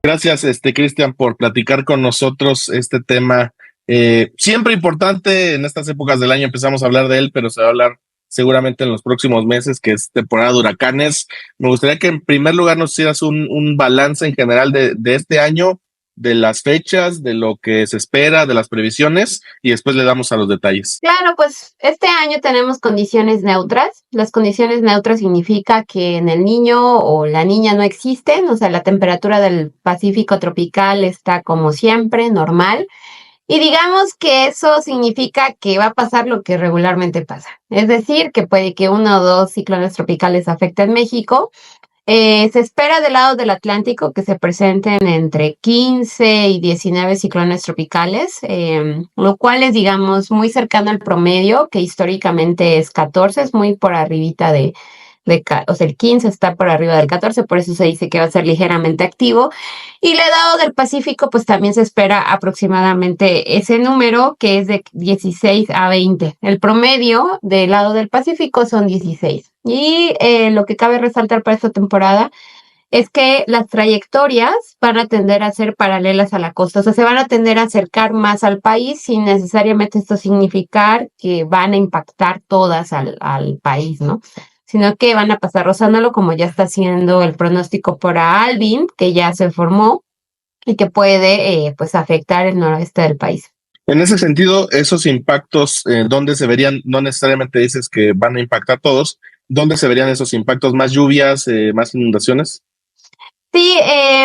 Gracias, Cristian, por platicar con nosotros este tema. Siempre importante en estas épocas del año empezamos a hablar de él, pero se va a hablar seguramente en los próximos meses, que es temporada de huracanes. Me gustaría que en primer lugar nos hicieras un balance en general de este año, de las fechas, de lo que se espera, de las previsiones, y después le damos a los detalles. Claro, pues este año tenemos condiciones neutras. Las condiciones neutras significa que en el niño o la niña no existen, o sea, la temperatura del Pacífico tropical está como siempre, normal. Y digamos que eso significa que va a pasar lo que regularmente pasa. Es decir, que puede que uno o dos ciclones tropicales afecten México. Se espera del lado del Atlántico que se presenten entre 15 y 19 ciclones tropicales, lo cual es, digamos, muy cercano al promedio, que históricamente es 14, es muy por arribita o sea, el 15 está por arriba del 14, por eso se dice que va a ser ligeramente activo. Y el lado del Pacífico, pues también se espera aproximadamente ese número, que es de 16 a 20. El promedio del lado del Pacífico son 16. Y lo que cabe resaltar para esta temporada es que las trayectorias van a tender a ser paralelas a la costa, o sea, se van a tender a acercar más al país sin necesariamente esto significar que van a impactar todas al país, ¿no? Sino que van a pasar rozándolo como ya está haciendo el pronóstico por Alvin, que ya se formó y que puede pues afectar el noroeste del país. En ese sentido, esos impactos, ¿dónde se verían? No necesariamente dices que van a impactar todos. ¿Dónde se verían esos impactos? ¿Más lluvias, más inundaciones? Sí,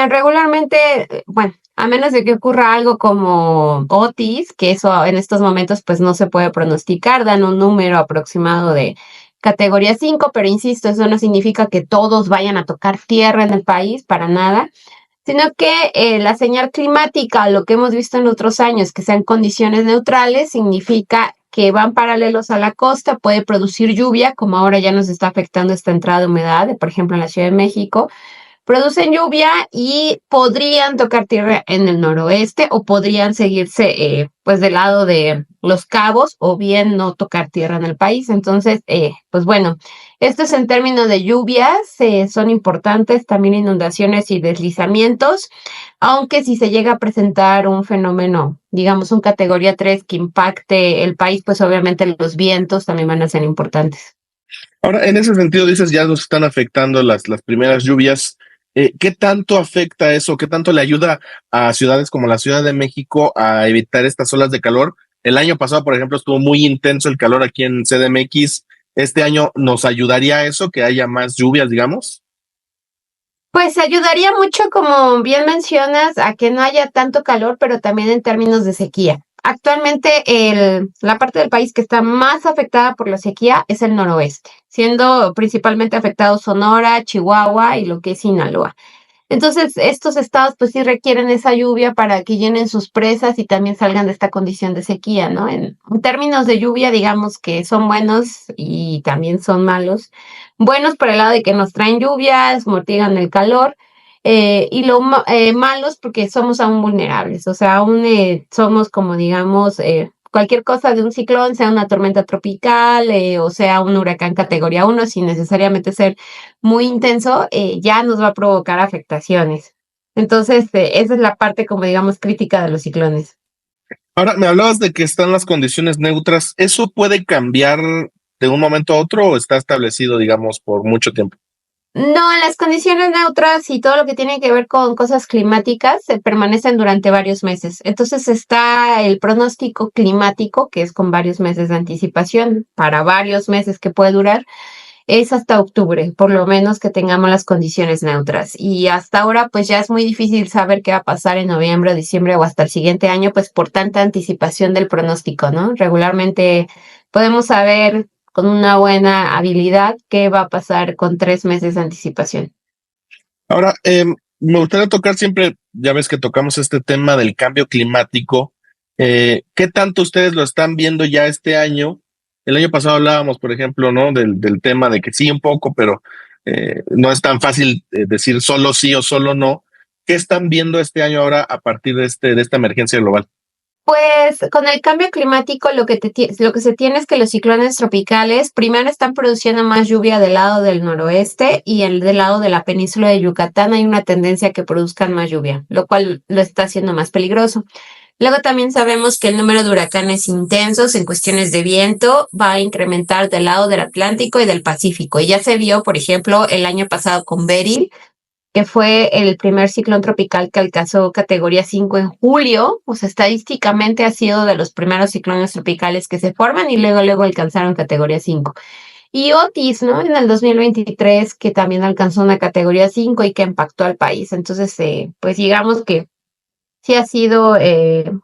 regularmente, bueno, a menos de que ocurra algo como Otis, que eso en estos momentos pues no se puede pronosticar, dan un número aproximado de categoría 5, pero insisto, eso no significa que todos vayan a tocar tierra en el país, para nada, sino que la señal climática, lo que hemos visto en otros años, que sean condiciones neutrales, significa que van paralelos a la costa, puede producir lluvia, como ahora ya nos está afectando esta entrada de humedad, por ejemplo en la Ciudad de México, producen lluvia y podrían tocar tierra en el noroeste o podrían seguirse pues del lado de Los Cabos o bien no tocar tierra en el país. Entonces, pues bueno, esto es en términos de lluvias, son importantes también inundaciones y deslizamientos, aunque si se llega a presentar un fenómeno, digamos un categoría 3 que impacte el país, pues obviamente los vientos también van a ser importantes. Ahora, en ese sentido, dices, ya nos están afectando las primeras lluvias. ¿Qué tanto afecta eso? ¿Qué tanto le ayuda a ciudades como la Ciudad de México a evitar estas olas de calor? El año pasado, por ejemplo, estuvo muy intenso el calor aquí en CDMX. ¿Este año nos ayudaría a eso, que haya más lluvias, digamos? Pues ayudaría mucho, como bien mencionas, a que no haya tanto calor, pero también en términos de sequía. Actualmente la parte del país que está más afectada por la sequía es el noroeste, siendo principalmente afectados Sonora, Chihuahua y lo que es Sinaloa. Entonces, estos estados pues sí requieren esa lluvia para que llenen sus presas y también salgan de esta condición de sequía, ¿no? En términos de lluvia, digamos que son buenos y también son malos. Buenos por el lado de que nos traen lluvias, mitigan el calor, y malos porque somos aún vulnerables, o sea, aún somos como digamos cualquier cosa de un ciclón, sea una tormenta tropical o sea un huracán categoría 1, sin necesariamente ser muy intenso, ya nos va a provocar afectaciones. Entonces, esa es la parte como digamos crítica de los ciclones. Ahora, me hablabas de que están las condiciones neutras. ¿Eso puede cambiar de un momento a otro o está establecido, digamos, por mucho tiempo? No, las condiciones neutras y todo lo que tiene que ver con cosas climáticas permanecen durante varios meses. Entonces está el pronóstico climático, que es con varios meses de anticipación, para varios meses que puede durar, es hasta octubre, por lo menos que tengamos las condiciones neutras. Y hasta ahora, pues ya es muy difícil saber qué va a pasar en noviembre, diciembre o hasta el siguiente año, pues por tanta anticipación del pronóstico, ¿no? Regularmente podemos saber con una buena habilidad qué va a pasar con 3 meses de anticipación. Ahora, me gustaría tocar siempre, ya ves que tocamos este tema del cambio climático. ¿Qué tanto ustedes lo están viendo ya este año? El año pasado hablábamos, por ejemplo, ¿no? Del tema de que sí un poco, pero no es tan fácil decir solo sí o solo no. ¿Qué están viendo este año ahora a partir de esta emergencia global? Pues con el cambio climático lo que se tiene es que los ciclones tropicales primero están produciendo más lluvia del lado del noroeste y del lado de la península de Yucatán hay una tendencia a que produzcan más lluvia, lo cual lo está haciendo más peligroso. Luego también sabemos que el número de huracanes intensos en cuestiones de viento va a incrementar del lado del Atlántico y del Pacífico. Y ya se vio, por ejemplo, el año pasado con Beryl, que fue el primer ciclón tropical que alcanzó categoría 5 en julio. O sea, estadísticamente ha sido de los primeros ciclones tropicales que se forman y luego alcanzaron categoría 5. Y Otis, ¿no? En el 2023, que también alcanzó una categoría 5 y que impactó al país. Entonces, pues digamos que sí ha sido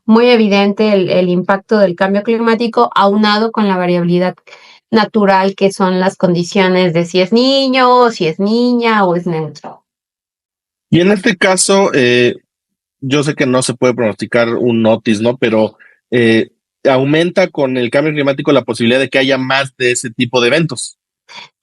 muy evidente el impacto del cambio climático aunado con la variabilidad natural que son las condiciones de si es niño, si es niña o es neutro. Y en este caso, yo sé que no se puede pronosticar un notice, ¿no? Pero aumenta con el cambio climático la posibilidad de que haya más de ese tipo de eventos.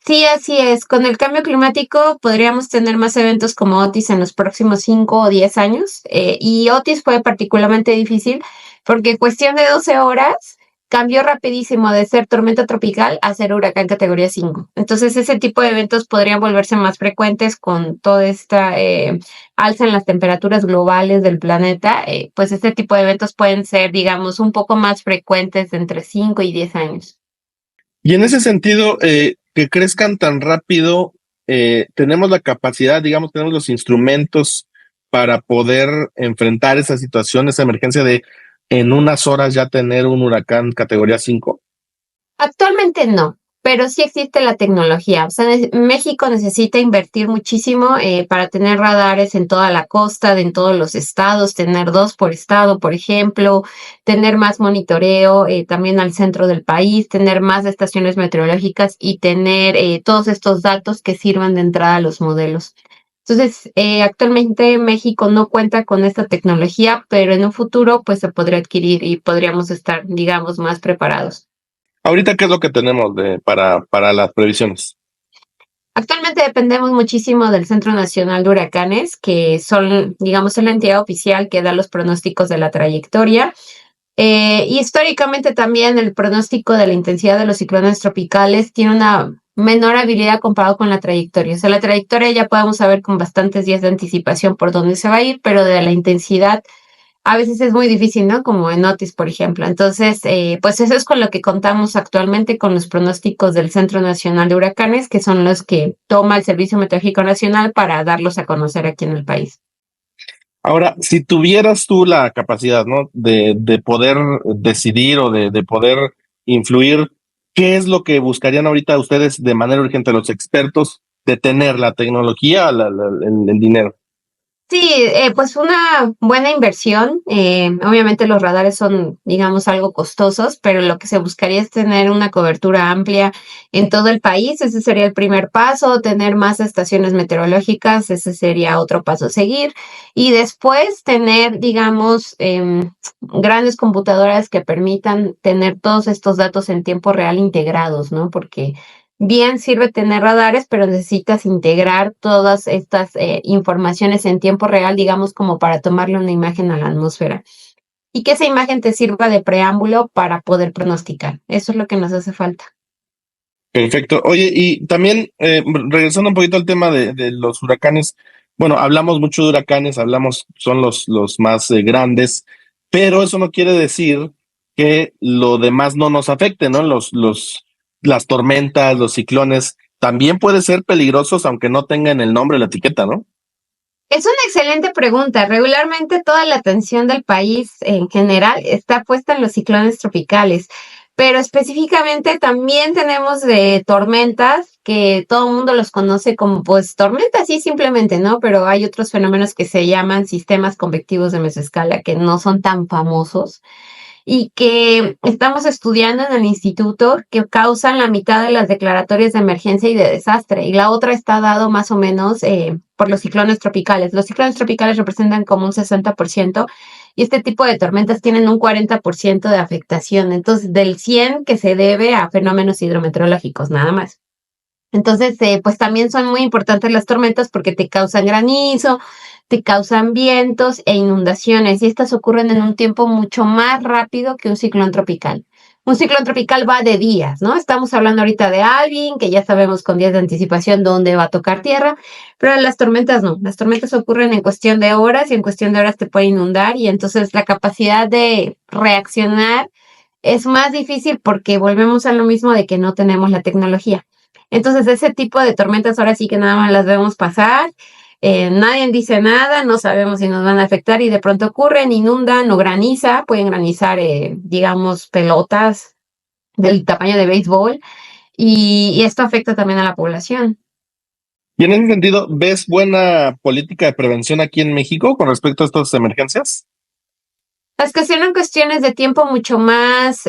Sí, así es. Con el cambio climático podríamos tener más eventos como Otis en los próximos 5 o 10 años. Y Otis fue particularmente difícil porque en cuestión de 12 horas cambió rapidísimo de ser tormenta tropical a ser huracán categoría 5. Entonces ese tipo de eventos podrían volverse más frecuentes con toda esta alza en las temperaturas globales del planeta. Pues este tipo de eventos pueden ser, digamos, un poco más frecuentes de entre 5 y 10 años. Y en ese sentido, que crezcan tan rápido, tenemos la capacidad, digamos, tenemos los instrumentos para poder enfrentar esa situación, esa emergencia de en unas horas ya tener un huracán categoría 5. Actualmente no, pero sí existe la tecnología. O sea, México necesita invertir muchísimo para tener radares en toda la costa, en todos los estados, tener 2 por estado, por ejemplo, tener más monitoreo también al centro del país, tener más estaciones meteorológicas y tener todos estos datos que sirvan de entrada a los modelos. Entonces, actualmente México no cuenta con esta tecnología, pero en un futuro pues se podría adquirir y podríamos estar, digamos, más preparados. Ahorita, ¿qué es lo que tenemos para las previsiones? Actualmente dependemos muchísimo del Centro Nacional de Huracanes, que son, digamos, la entidad oficial que da los pronósticos de la trayectoria. Y históricamente también el pronóstico de la intensidad de los ciclones tropicales tiene una menor habilidad comparado con la trayectoria. O sea, la trayectoria ya podemos saber con bastantes días de anticipación por dónde se va a ir, pero de la intensidad a veces es muy difícil, ¿no? Como en Otis, por ejemplo. Entonces, pues eso es con lo que contamos actualmente con los pronósticos del Centro Nacional de Huracanes, que son los que toma el Servicio Meteorológico Nacional para darlos a conocer aquí en el país. Ahora, si tuvieras tú la capacidad, ¿no? De poder decidir o de poder influir, ¿qué es lo que buscarían ahorita ustedes de manera urgente los expertos de tener la tecnología, el dinero? Sí, pues una buena inversión. Obviamente los radares son, digamos, algo costosos, pero lo que se buscaría es tener una cobertura amplia en todo el país. Ese sería el primer paso, tener más estaciones meteorológicas, ese sería otro paso a seguir. Y después tener, digamos, grandes computadoras que permitan tener todos estos datos en tiempo real integrados, ¿no? Porque bien sirve tener radares, pero necesitas integrar todas estas informaciones en tiempo real, digamos, como para tomarle una imagen a la atmósfera. Y que esa imagen te sirva de preámbulo para poder pronosticar. Eso es lo que nos hace falta. Perfecto. Oye, y también regresando un poquito al tema de los huracanes, bueno, hablamos mucho de huracanes, son los más grandes, pero eso no quiere decir que lo demás no nos afecte, ¿no? Las tormentas, los ciclones, también pueden ser peligrosos aunque no tengan el nombre o la etiqueta, ¿no? Es una excelente pregunta. Regularmente toda la atención del país en general está puesta en los ciclones tropicales, pero específicamente también tenemos tormentas que todo el mundo los conoce como pues tormentas, sí, simplemente, ¿no? Pero hay otros fenómenos que se llaman sistemas convectivos de mesoscala que no son tan famosos y que estamos estudiando en el instituto que causan la mitad de las declaratorias de emergencia y de desastre, y la otra está dado más o menos por los ciclones tropicales. Los ciclones tropicales representan como un 60% y este tipo de tormentas tienen un 40% de afectación, entonces del 100 que se debe a fenómenos hidrometeorológicos, nada más. Entonces, pues también son muy importantes las tormentas porque te causan granizo, te causan vientos e inundaciones y estas ocurren en un tiempo mucho más rápido que un ciclón tropical. Un ciclón tropical va de días, ¿no? Estamos hablando ahorita de Alvin, que ya sabemos con días de anticipación dónde va a tocar tierra, pero las tormentas no. Las tormentas ocurren en cuestión de horas y en cuestión de horas te puede inundar y entonces la capacidad de reaccionar es más difícil porque volvemos a lo mismo de que no tenemos la tecnología. Entonces ese tipo de tormentas ahora sí que nada más las vemos pasar, nadie dice nada, no sabemos si nos van a afectar y de pronto ocurren, inundan o graniza, pueden granizar, digamos, pelotas del tamaño de béisbol y esto afecta también a la población. Y en ese sentido, ¿ves buena política de prevención aquí en México con respecto a estas emergencias? Las que son cuestiones de tiempo mucho más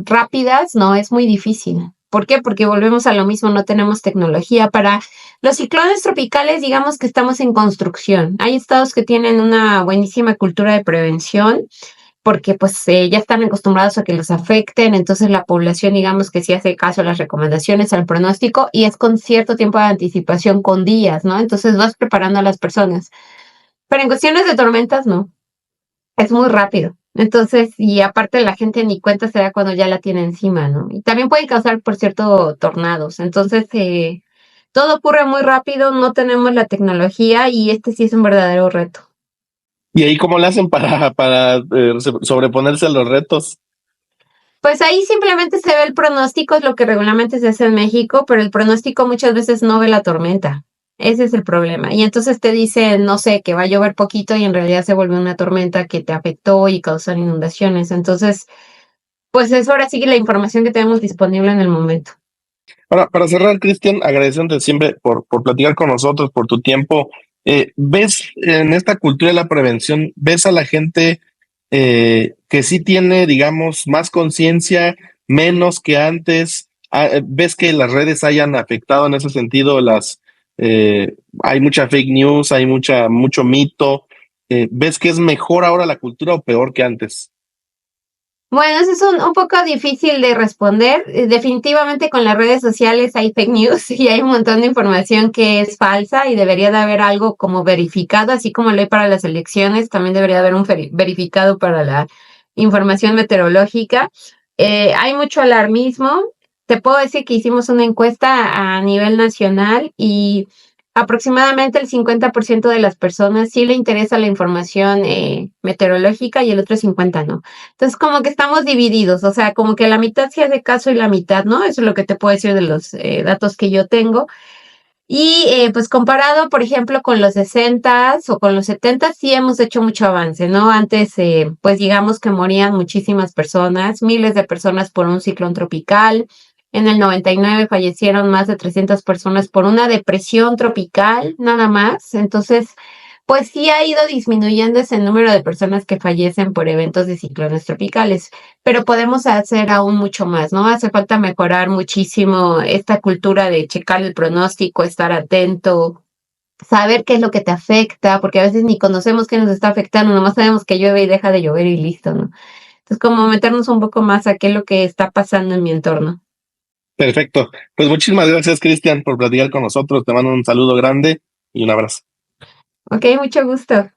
rápidas, no, es muy difícil. ¿Por qué? Porque volvemos a lo mismo, no tenemos tecnología para los ciclones tropicales, digamos que estamos en construcción. Hay estados que tienen una buenísima cultura de prevención porque pues ya están acostumbrados a que los afecten, entonces la población digamos que sí hace caso a las recomendaciones, al pronóstico y es con cierto tiempo de anticipación, con días, ¿no? Entonces vas preparando a las personas. Pero en cuestiones de tormentas, no. Es muy rápido. Entonces, y aparte la gente ni cuenta se da cuando ya la tiene encima, ¿no? Y también puede causar, por cierto, tornados. Entonces, todo ocurre muy rápido, no tenemos la tecnología y este sí es un verdadero reto. ¿Y ahí cómo le hacen para sobreponerse a los retos? Pues ahí simplemente se ve el pronóstico, es lo que regularmente se hace en México, pero el pronóstico muchas veces no ve la tormenta. Ese es el problema. Y entonces te dicen, no sé, que va a llover poquito y en realidad se vuelve una tormenta que te afectó y causó inundaciones. Entonces, pues es ahora sí que la información que tenemos disponible en el momento. Ahora, para cerrar, Cristian, agradeciéndote siempre por platicar con nosotros, por tu tiempo. ¿Ves en esta cultura de la prevención, ves a la gente que sí tiene, digamos, más conciencia, menos que antes? ¿Ves que las redes hayan afectado en ese sentido? Hay mucha fake news, hay mucho mito. ¿Ves que es mejor ahora la cultura o peor que antes? Bueno, eso es un poco difícil de responder. Definitivamente con las redes sociales hay fake news y hay un montón de información que es falsa y debería de haber algo como verificado, así como lo hay para las elecciones, también debería de haber un verificado para la información meteorológica. Hay mucho alarmismo. Te puedo decir que hicimos una encuesta a nivel nacional y aproximadamente el 50% de las personas sí le interesa la información meteorológica y el otro 50% no. Entonces, como que estamos divididos, o sea, como que la mitad se hace caso y la mitad no, eso es lo que te puedo decir de los datos que yo tengo. Y pues comparado, por ejemplo, con los 60 o con los 70, sí hemos hecho mucho avance, ¿no? Antes, pues digamos que morían muchísimas personas, miles de personas por un ciclón tropical. En el 99 fallecieron más de 300 personas por una depresión tropical, nada más. Entonces, pues sí ha ido disminuyendo ese número de personas que fallecen por eventos de ciclones tropicales, pero podemos hacer aún mucho más, ¿no? Hace falta mejorar muchísimo esta cultura de checar el pronóstico, estar atento, saber qué es lo que te afecta, porque a veces ni conocemos qué nos está afectando, nomás sabemos que llueve y deja de llover y listo, ¿no? Entonces, como meternos un poco más a qué es lo que está pasando en mi entorno. Perfecto. Pues muchísimas gracias, Cristian, por platicar con nosotros. Te mando un saludo grande y un abrazo. Ok, mucho gusto.